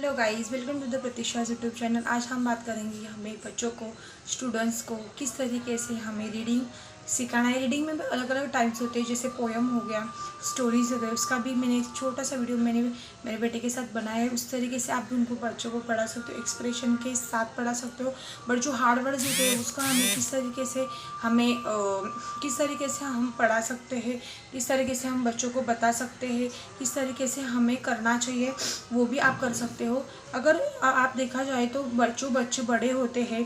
Hello guys, welcome to the Pratiksha's YouTube channel. आज हम बात करेंगे हमें बच्चों को, स्टूडेंट्स को किस तरीके से हमें रीडिंग सिखाना है। रीडिंग में अलग अलग टाइप्स होते हैं, जैसे पोयम हो गया, स्टोरीज हो गए। उसका भी मैंने एक छोटा सा वीडियो मैंने मेरे बेटे के साथ बनाया है। उस तरीके से आप भी उनको बच्चों को पढ़ा सकते हो, एक्सप्रेशन के साथ पढ़ा सकते हो। बट जो हार्ड वर्ड्स होते हैं उसका हमें किस तरीके से हम पढ़ा सकते हैं, किस तरीके से हम बच्चों को बता सकते हैं, किस तरीके से हमें करना चाहिए, वो भी आप कर सकते हो। अगर आप देखा जाए तो बच्चे बड़े होते हैं,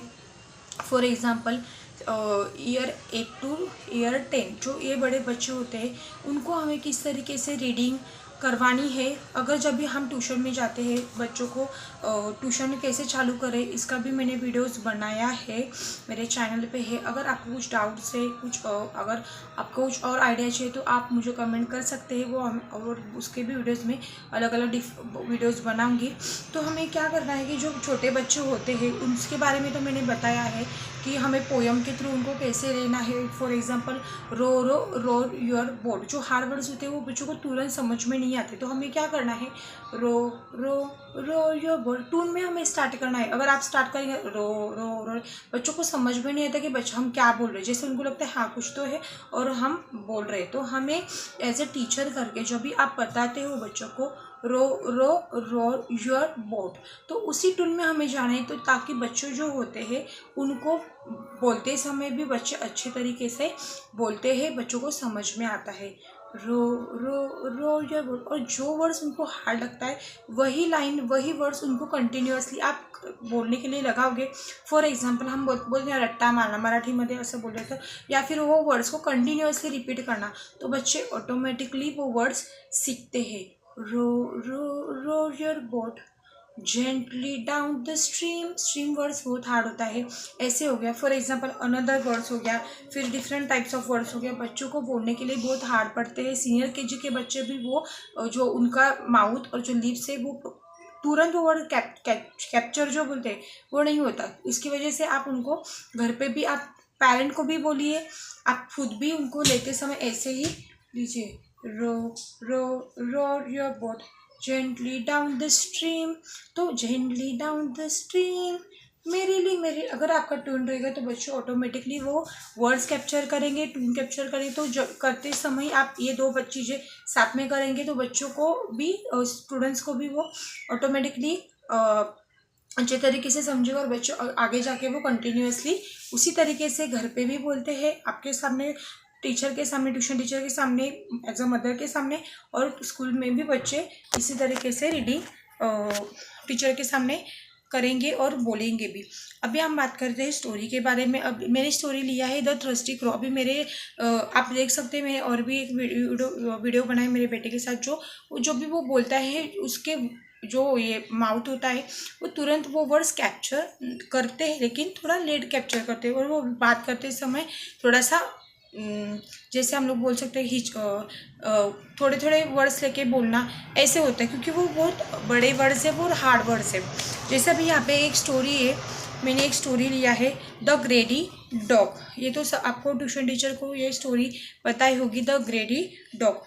for example year 8 two year 10, जो ये बड़े बच्चे होते हैं उनको हमें किस तरीके से रीडिंग करवानी है। अगर जब भी हम ट्यूशन में जाते हैं बच्चों को ट्यूशन कैसे चालू करें, इसका भी मैंने वीडियोस बनाया है, मेरे चैनल पे है। अगर आपको कुछ डाउट्स है, अगर आपको कुछ और आइडिया चाहिए तो आप मुझे कमेंट कर सकते हैं, वो हम और उसके भी वीडियोस में अलग अलग वीडियोस बनाऊंगी। तो हमें क्या करना है कि जो छोटे बच्चे होते हैं उनके बारे में तो मैंने बताया है कि हमें पोयम के थ्रू उनको कैसे लेना है। For example row row row your boat, जो हार्ड वर्ड्स होते हैं वो बच्चों को तुरंत समझ में नहीं आते, तो हमें क्या करना है, रो row row your boat twin में हमें स्टार्ट करना है। अगर आप स्टार्ट करेंगे रो रो रो, बच्चों को समझ में नहीं आता कि बच्चा हम क्या बोल रहे हैं, जैसे उनको लगता है हाँ कुछ तो है और हम बोल रहे हैं। तो हमें एज ए टीचर करके जब भी आप बताते हो बच्चों को रो रो रो योर बोट, तो उसी टून में हमें जाना है, तो ताकि बच्चे जो होते हैं उनको बोलते समय भी बच्चे अच्छे तरीके से बोलते हैं, बच्चों को समझ में आता है रो रो रो योर बोट। और जो वर्ड्स उनको हार्ड लगता है वही लाइन वही वर्ड्स उनको कंटिन्यूअसली आप बोलने के लिए लगाओगे। फॉर एग्जाम्पल हम बोलते हैं रट्टा मारना, मराठीमध्ये असं बोल रहे थे, या फिर वो वर्ड्स को कंटिन्यूअसली रिपीट करना, तो बच्चे ऑटोमेटिकली वो वर्ड्स सीखते हैं। Row row row your boat gently down the stream, stream words बहुत हार्ड होता है, ऐसे हो गया। फॉर एग्जांपल अनदर वर्ड्स हो गया, फिर डिफरेंट टाइप्स ऑफ वर्ड्स हो गया, बच्चों को बोलने के लिए बहुत हार्ड पड़ते हैं। सीनियर केजी के बच्चे भी वो जो उनका माउथ और जो लिप्स है वो तुरंत वो वर्ड कैप्चर जो बोलते हैं वो नहीं होता। इसकी वजह से आप उनको घर पे भी, आप पेरेंट को भी बोलिए, आप खुद भी उनको लेते समय ऐसे ही लीजिए, row row row your boat gently down the stream. तो जेंटली डाउन द स्ट्रीम, मेरी अगर आपका टून रहेगा तो बच्चे ऑटोमेटिकली वो वर्ड्स कैप्चर करेंगे, टून कैप्चर करेंगे। तो करते समय आप ये दो चीज़ें साथ में करेंगे तो बच्चों को भी, स्टूडेंट्स को भी वो ऑटोमेटिकली अच्छे तरीके से समझेगा, और बच्चे आगे जाके वो कंटिन्यूअसली उसी तरीके से घर पे भी बोलते हैं, आपके सामने, टीचर के सामने, ट्यूशन टीचर के सामने, एज अ मदर के सामने, और स्कूल में भी बच्चे इसी तरीके से रीडिंग टीचर के सामने करेंगे और बोलेंगे भी। अभी हम बात करते हैं स्टोरी के बारे में। अब मैंने स्टोरी लिया है द थर्स्टी क्रो। अभी मेरे आप देख सकते हैं, मैंने और भी एक वीडियो बनाई मेरे बेटे के साथ, जो भी वो बोलता है उसके जो ये माउथ होता है वो तुरंत वो वर्ड्स कैप्चर करते हैं, लेकिन थोड़ा लेट कैप्चर करते हैं, और वो बात करते समय थोड़ा सा जैसे हम लोग बोल सकते हैं थोड़े थोड़े वर्ड्स लेके बोलना, ऐसे होता है, क्योंकि वो बहुत बड़े वर्ड्स है, वो हार्ड वर्ड्स है। जैसे अभी यहाँ पे एक स्टोरी है, मैंने एक स्टोरी लिया है द ग्रेडी डॉग। ये तो आपको ट्यूशन टीचर को ये स्टोरी बताई होगी, the greedy dog.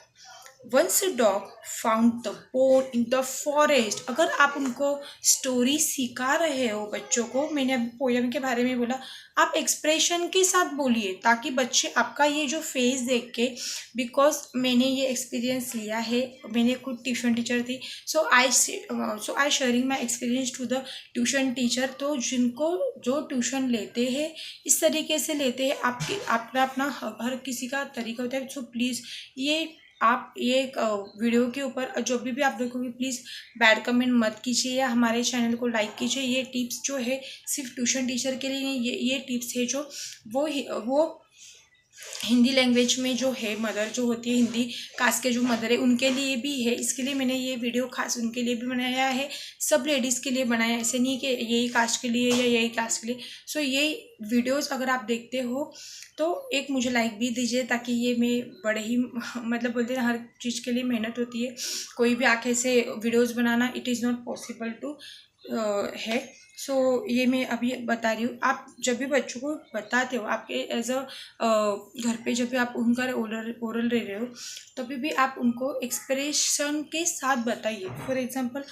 Once a dog found the bone in the forest. अगर आप उनको स्टोरी सिखा रहे हो बच्चों को, मैंने अभी पोयम के बारे में बोला, आप एक्सप्रेशन के साथ बोलिए ताकि बच्चे आपका ये जो फेस देख के, बिकॉज मैंने ये एक्सपीरियंस लिया है, मैंने खुद ट्यूशन टीचर थी, so I sharing my experience to the tuition teacher. तो जिनको जो ट्यूशन लेते हैं इस तरीके से लेते हैं, आपका अपना हर किसी का तरीका होता है। सो प्लीज़ आप ये वीडियो के ऊपर जो भी आप देखोगे प्लीज़ बैड कमेंट मत कीजिए, या हमारे चैनल को लाइक कीजिए। ये टिप्स जो है सिर्फ ट्यूशन टीचर के लिए नहीं, ये टिप्स है जो वो हिंदी लैंग्वेज में जो है मदर जो होती है, हिंदी कास्ट के जो मदर है उनके लिए भी है। इसके लिए मैंने ये वीडियो खास उनके लिए भी बनाया है, सब लेडीज़ के लिए बनाया, ऐसे नहीं कि यही कास्ट के लिए या यही कास्ट के लिए। सो ये वीडियोस अगर आप देखते हो तो एक मुझे लाइक भी दीजिए, ताकि ये मैं बड़े ही मतलब बोलते हैं हर चीज़ के लिए मेहनत होती है, कोई भी आंखें से वीडियोज़ बनाना it is not possible to है। सो ये मैं अभी बता रही हूँ। आप जब भी बच्चों को बताते हो, आपके एज अ घर पे जब भी आप उनका ओरल ले रहे हो, तभी भी आप उनको एक्सप्रेशन के साथ बताइए। For example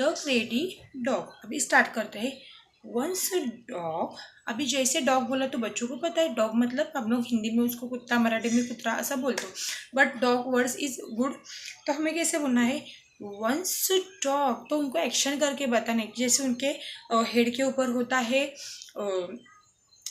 the Cradle dog. अभी स्टार्ट करते हैं। वंस डॉग, अभी जैसे डॉग बोला तो बच्चों को पता है डॉग मतलब हम लोग हिंदी में उसको कुत्ता, मराठी में कुत्ता ऐसा बोलते हो, but dog words is good. तो हमें कैसे बोलना है? वंस डॉग, तो उनको एक्शन करके बताना है। जैसे उनके हेड के ऊपर होता है,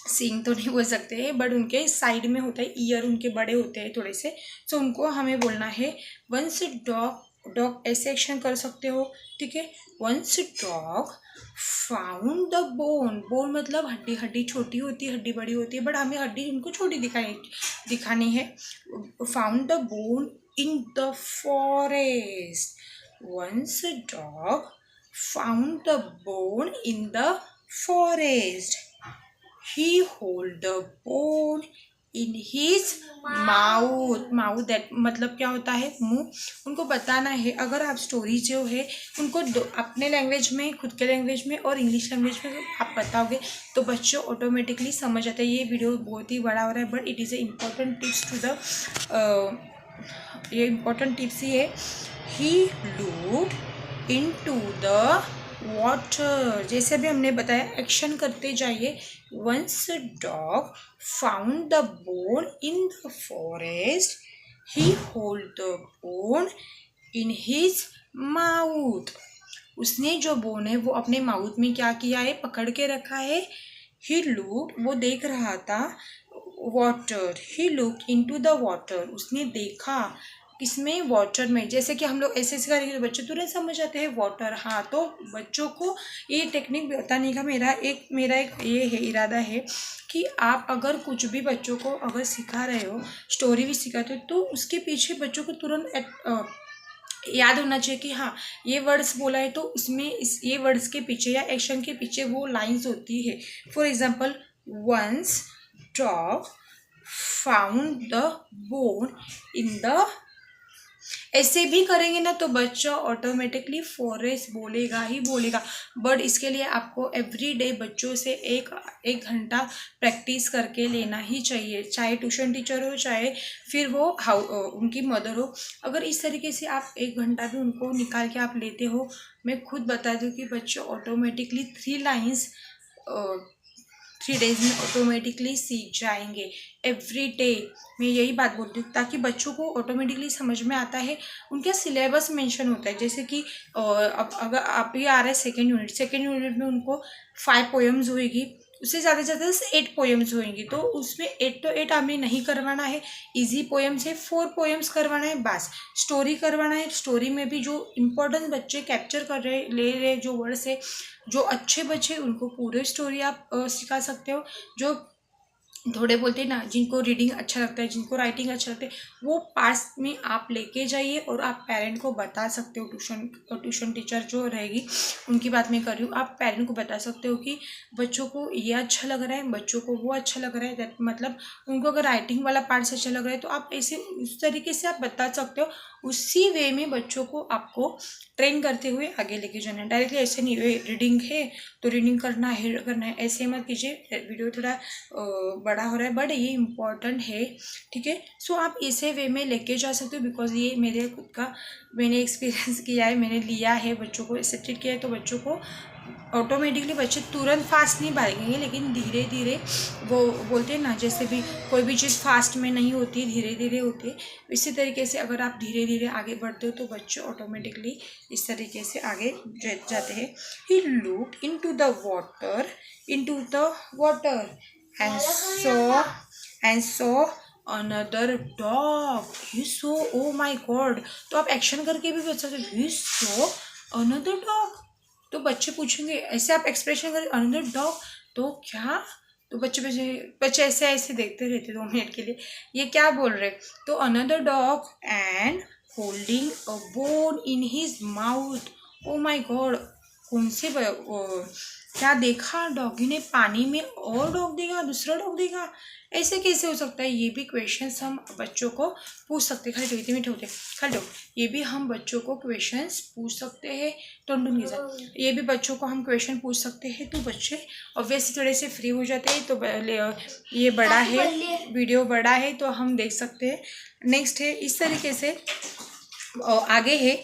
सींग तो नहीं बोल सकते हैं, बट उनके साइड में होता है, ईयर उनके बड़े होते हैं थोड़े से। सो उनको हमें बोलना है वंस डॉग। डॉग ऐसे एक्शन कर सकते हो, ठीक है। Once dog found the bone. Bone मतलब हड्डी, हड्डी छोटी होती है, हड्डी बड़ी होती है, बट हमें हड्डी उनको छोटी दिखानी है। Found the bone in the forest. Once dog found the bone in the forest. He hold the bone in his mouth। Mouth that मतलब क्या होता है? मुंह। उनको बताना है। अगर आप स्टोरी जो है उनको अपने लैंग्वेज में, खुद के लैंग्वेज में और इंग्लिश लैंग्वेज में आप बताओगे तो बच्चे ऑटोमेटिकली समझ जाते हैं। ये वीडियो बहुत ही बड़ा हो रहा है, but it is a important tips to the ये इम्पॉर्टेंट टिप्स ही है। He looked into the water. जैसे भी हमने बताया, एक्शन करते जाइए। Once dog found the bone in the forest, he hold the bone in his mouth. उसने जो बोन है वो अपने माउथ में क्या किया है? पकड़ के रखा है। ही लुक्ड, वो देख रहा था। Water, he looked into the water, उसने देखा किसमें? वाटर में। जैसे कि हम लोग ऐसे करेंगे तो बच्चे तुरंत समझ जाते हैं वाटर। हाँ, तो बच्चों को ये टेक्निक बताने का मेरा एक ये है इरादा है कि आप अगर कुछ भी बच्चों को अगर सिखा रहे हो, स्टोरी भी सिखाते हो, तो उसके पीछे बच्चों को तुरंत याद होना चाहिए कि हाँ, ये वर्ड्स बोला है तो इसमें ये वर्ड्स के पीछे या एक्शन के पीछे वो लाइन्स होती है। For example, once dog found the bone in the. ऐसे भी करेंगे ना तो बच्चा ऑटोमेटिकली फॉरेस्ट बोलेगा ही बोलेगा। बट इसके लिए आपको एवरी डे बच्चों से एक घंटा प्रैक्टिस करके लेना ही चाहिए, चाहे ट्यूशन टीचर हो, चाहे फिर वो उनकी मदर हो। अगर इस तरीके से आप 1 घंटा भी उनको निकाल के आप लेते हो, मैं खुद बता दूँ कि बच्चे ऑटोमेटिकली 3 लाइन्स 3 डेज में ऑटोमेटिकली सीख जाएंगे। एवरी डे मैं यही बात बोलती हूँ, ताकि बच्चों को ऑटोमेटिकली समझ में आता है। उनका सिलेबस मेंशन होता है। जैसे कि अब अगर आप ये आ रहा है सेकेंड यूनिट में उनको 5 पोएम्स होएगी, उससे ज़्यादा से ज़्यादा 8 पोएम्स होएंगी। तो उसमें 8 तो 8 हमें नहीं करवाना है। इजी पोएम्स है, 4 पोएम्स करवाना है बस। स्टोरी करवाना है। स्टोरी में भी जो इम्पोर्टेंट बच्चे कैप्चर कर रहे ले रहे जो वर्ड्स है, जो अच्छे बच्चे उनको पूरे स्टोरी आप सिखा सकते हो। जो थोड़े बोलते हैं ना, जिनको रीडिंग अच्छा लगता है, जिनको राइटिंग अच्छा लगता है, वो पास में आप लेके जाइए और आप पेरेंट को बता सकते हो। ट्यूशन टीचर जो रहेगी उनकी बात मैं कर रही हूँ। आप पेरेंट को बता सकते हो कि बच्चों को ये अच्छा लग रहा है, बच्चों को वो अच्छा लग रहा है। दैट मतलब उनको अगर राइटिंग वाला पार्ट से अच्छा लग रहा है तो आप ऐसे उस तरीके से आप बता सकते हो। उसी वे में बच्चों को आपको ट्रेन करते हुए आगे लेके जाना है। डायरेक्टली ऐसे नहीं, रीडिंग है तो रीडिंग करना है ऐसे मत कीजिए। वीडियो थोड़ा बड़ा हो रहा है, बट ये इम्पॉर्टेंट है, ठीक है। सो आप इसे वे में लेके जा सकते हो, बिकॉज ये मेरे खुद का मैंने एक्सपीरियंस किया है, मैंने लिया है। बच्चों को ऐसे ट्रीट किया है तो बच्चों को ऑटोमेटिकली बच्चे तुरंत फास्ट नहीं भागेंगे, लेकिन धीरे धीरे वो बोलते हैं ना, जैसे भी कोई भी चीज़ फास्ट में नहीं होती, धीरे धीरे होती है। इसी तरीके से अगर आप धीरे धीरे आगे बढ़ते हो तो बच्चे ऑटोमेटिकली इस तरीके से आगे जाते हैं। ही looked into the water and saw another dog. He saw, oh my god। तो आप एक्शन करके भी बता सकते हो, he saw another dog। तो बच्चे पूछेंगे, ऐसे आप एक्सप्रेशन करें another dog तो क्या, तो बच्चे ऐसे देखते रहते 2 मिनट के लिए, ये क्या बोल रहे। तो another dog and holding a bone in his mouth। oh my god, कौन से क्या देखा डॉगी ने? पानी में और डॉग देगा, दूसरा डॉग देगा, ऐसे कैसे हो सकता है? ये भी क्वेश्चंस हम बच्चों को पूछ सकते हैं। खाली इतने मीठे होते खाली ये भी हम बच्चों को क्वेश्चंस पूछ सकते हैं। टोंडून ये भी बच्चों को हम क्वेश्चन पूछ सकते हैं, तो बच्चे ऑब्वियसली थोड़े से फ्री हो जाते हैं। तो ये बड़ा है, वीडियो बड़ा है तो हम देख सकते हैं। नेक्स्ट है इस तरीके से आगे है,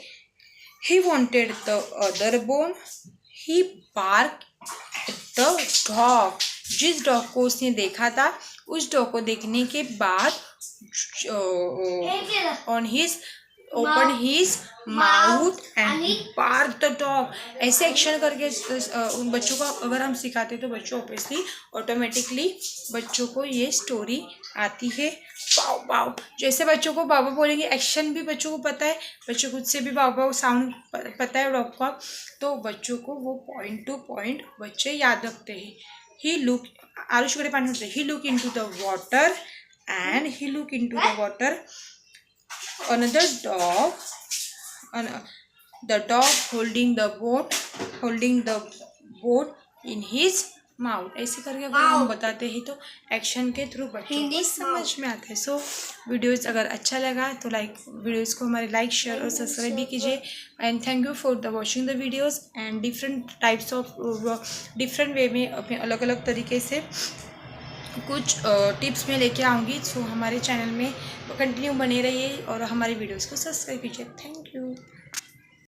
He wanted the other bone. He barked at the dog. जिस डॉग को उसने देखा था उस डॉग को देखने के बाद on his open his mouth and barked the dog. ऐसे एक्शन करके उन बच्चों को अगर हम सिखाते तो बच्चों ऑब्वियसली ऑटोमेटिकली बच्चों को ये स्टोरी आती है। बाव बाव जैसे बच्चों को बाबा बोलेंगे, एक्शन भी बच्चों को पता है, बच्चों खुद से भी बाव बाव साउंड पता है डॉग का, तो बच्चों को वो पॉइंट टू पॉइंट बच्चे याद रखते हैं। ही लुक आरुष कडे पाणी होते, he look into the water and he look into the water. Another dog, the dog holding the boat in his mouth. ऐसे करके अगर हम बताते हैं तो एक्शन के थ्रू बच्चों को समझ में आता है। सो वीडियोस अगर अच्छा लगा तो वीडियोस को हमारे लाइक शेयर और सब्सक्राइब भी कीजिए। And thank you for the watching the videos and different types of different way में अपने अलग अलग तरीके से कुछ टिप्स में लेके आऊँगी। सो हमारे चैनल में कंटिन्यू बने रहिए और हमारे वीडियोस को सब्सक्राइब कीजिए। Thank you.